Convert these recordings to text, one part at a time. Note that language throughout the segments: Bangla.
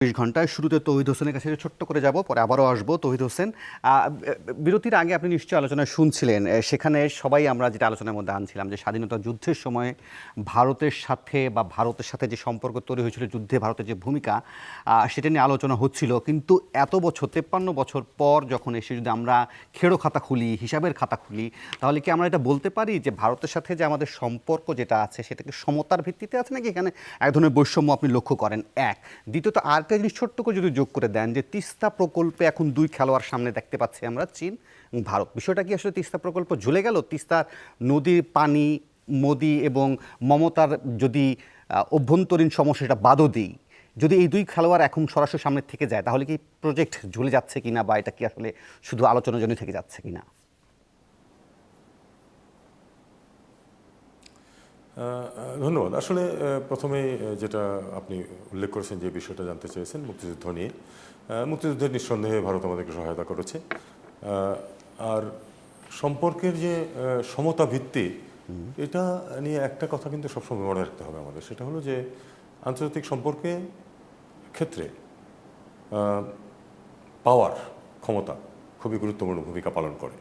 ঘন্টায় শুরুতে তৌহিদ হোসেনের কাছে ছোট্ট করে যাব, পরে আবারও আসবো। তৌহিদ হোসেন, বিরতির আগে আপনি নিশ্চয়ই আলোচনায় শুনছিলেন, সেখানে সবাই আমরা যেটা আলোচনার মধ্যে আনছিলাম যে স্বাধীনতা যুদ্ধের সময় ভারতের সাথে যে সম্পর্ক তৈরি হয়েছিল, যুদ্ধে ভারতের যে ভূমিকা, সেটা নিয়ে আলোচনা হচ্ছিল। কিন্তু এত বছর 53 বছর পর যখন এসে যদি আমরা খেড়ো খাতা খুলি, হিসাবের খাতা খুলি, তাহলে কি আমরা এটা বলতে পারি যে ভারতের সাথে যে আমাদের সম্পর্ক যেটা আছে সেটা কি সমতার ভিত্তিতে আছে, নাকি এখানে এক ধরনের বৈষম্য আপনি লক্ষ্য করেন? এক, দ্বিতীয়ত আরেকটা জিনিস ছোট্ট করে যদি যোগ করে দেন যে তিস্তা প্রকল্পে এখন দুই খেলোয়াড় সামনে দেখতে পাচ্ছি আমরা, চীন এবং ভারত। বিষয়টা কি আসলে তিস্তা প্রকল্প ঝুলে গেল? তিস্তার নদীর পানি, মোদি এবং মমতার যদি অভ্যন্তরীণ সমস্যাটা বাদও দিই, যদি এই দুই খেলোয়াড় এখন সরাসরি সামনে থেকে যায়, তাহলে কি প্রজেক্ট ঝুলে যাচ্ছে কিনা, বা এটা কি আসলে শুধু আলোচনার জন্য থেকে যাচ্ছে কিনা? ধন্যবাদ। আসলে প্রথমেই যেটা আপনি উল্লেখ করেছেন, যে বিষয়টা জানতে চেয়েছেন মুক্তিযুদ্ধ নিয়ে, মুক্তিযুদ্ধের নিঃসন্দেহে ভারত আমাদেরকে সহায়তা করেছে। আর সম্পর্কের যে সমতা ভিত্তি, এটা নিয়ে একটা কথা কিন্তু সবসময় মনে রাখতে হবে আমাদের, সেটা হলো যে আন্তর্জাতিক সম্পর্কে ক্ষেত্রে পাওয়ার ক্ষমতা খুবই গুরুত্বপূর্ণ ভূমিকা পালন করে,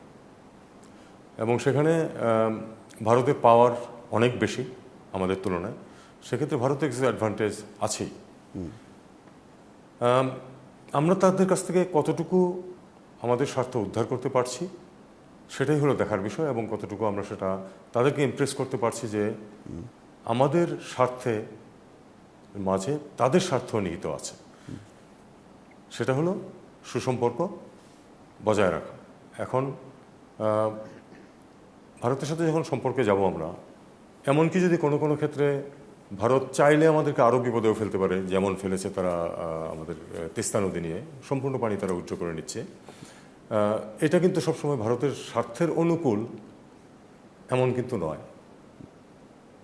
এবং সেখানে ভারতের পাওয়ার অনেক বেশি আমাদের তুলনায়। সেক্ষেত্রে ভারতের কিছু অ্যাডভান্টেজ আছেই। আমরা তাদের কাছ থেকে কতটুকু আমাদের স্বার্থ উদ্ধার করতে পারছি সেটাই হলো দেখার বিষয়, এবং কতটুকু আমরা সেটা তাদেরকে ইমপ্রেস করতে পারছি যে আমাদের স্বার্থে মাঝে তাদের স্বার্থ নিহিত আছে। সেটা হলো সুসম্পর্ক বজায় রাখা। এখন ভারতের সাথে যখন সম্পর্কে যাব আমরা, এমনকি যদি কোনো কোনো ক্ষেত্রে ভারত চাইলে আমাদেরকে আরও বিপদেও ফেলতে পারে, যেমন ফেলেছে তারা আমাদের তিস্তা নদী নিয়ে, সম্পূর্ণ পানি তারা উজ্জ্ব করে নিচ্ছে। এটা কিন্তু সবসময় ভারতের স্বার্থের অনুকূল এমন কিন্তু নয়,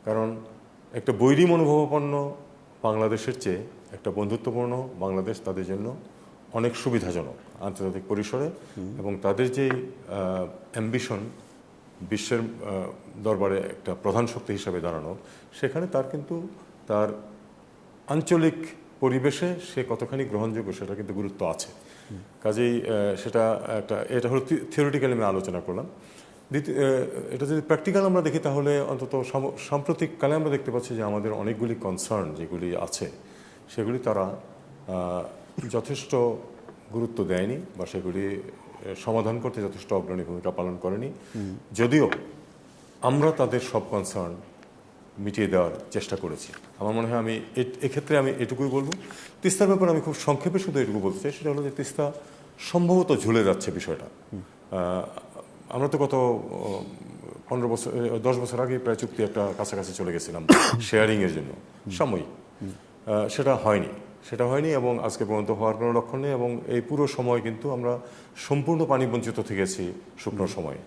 কারণ একটা বৈরী মনোভাবাপন্ন বাংলাদেশের চেয়ে একটা বন্ধুত্বপূর্ণ বাংলাদেশ তাদের জন্য অনেক সুবিধাজনক আন্তর্জাতিক পরিসরে, এবং তাদের যে অ্যাম্বিশন বিশ্বের দরবারে একটা প্রধান শক্তি হিসাবে দাঁড়ানো, সেখানে তার কিন্তু তার আঞ্চলিক পরিবেশে সে কতখানি গ্রহণযোগ্য সেটা কিন্তু গুরুত্ব আছে। কাজেই এটা হলো থিওরিটিক্যালি আমি আলোচনা করলাম। এটা যদি প্র্যাকটিক্যাল আমরা দেখি, তাহলে অন্তত সাম্প্রতিককালে আমরা দেখতে পাচ্ছি যে আমাদের অনেকগুলি কনসার্ন যেগুলি আছে সেগুলি তারা যথেষ্ট গুরুত্ব দেয়নি, বা সেগুলি সমাধান করতে যথেষ্ট অগ্রণী ভূমিকা পালন করেনি, যদিও আমরা তাদের সব কনসার্ন মিটিয়ে দেওয়ার চেষ্টা করেছি। আমার মনে হয় আমি এক্ষেত্রে আমি এটুকুই বলবো। তিস্তার ব্যাপারে আমি খুব সংক্ষেপে শুধু এটুকু বলতে চাই, সেটা হলো যে তিস্তা সম্ভবত ঝুলে যাচ্ছে বিষয়টা। আমরা তো গত 10 বছর আগে প্রায় চুক্তি একটা কাছাকাছি চলে গেছিলাম শেয়ারিংয়ের জন্য সাময়িক। সেটা হয়নি এবং আজকে পর্যন্ত হওয়ার কোনো লক্ষণ নেই, এবং এই পুরো সময় কিন্তু আমরা সম্পূর্ণ পানি বঞ্চিত থেকেছি। শুকনো সময়ে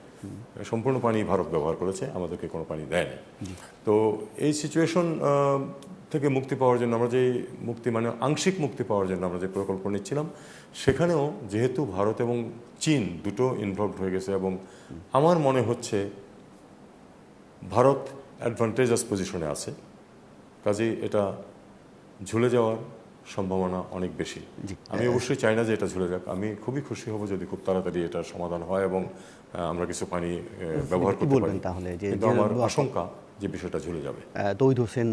সম্পূর্ণ পানি ভারত ব্যবহার করেছে, আমাদেরকে কোনো পানি দেয়নি। তো এই সিচুয়েশন থেকে মুক্তি পাওয়ার জন্য আমরা যে আংশিক মুক্তি পাওয়ার জন্য আমরা যে প্রকল্প নিচ্ছিলাম, সেখানেও যেহেতু ভারত এবং চীন দুটো ইনভলভড হয়ে গেছে, এবং আমার মনে হচ্ছে ভারত অ্যাডভান্টেজাস পজিশনে আছে, কাজেই এটা ঝুলে যাওয়ার সম্ভাবনা অনেক বেশি। আমি অবশ্যই চাই না যে এটা ঝুলে যাক। আমি খুবই খুশি হব যদি খুব তাড়াতাড়ি এটার সমাধান হয় এবং আমরা কিছু পানি ব্যবহার করতে পারি। তাহলে কিন্তু আমার আশঙ্কা যে বিষয়টা ঝুলে যাবে। তৌহিদ হোসেন।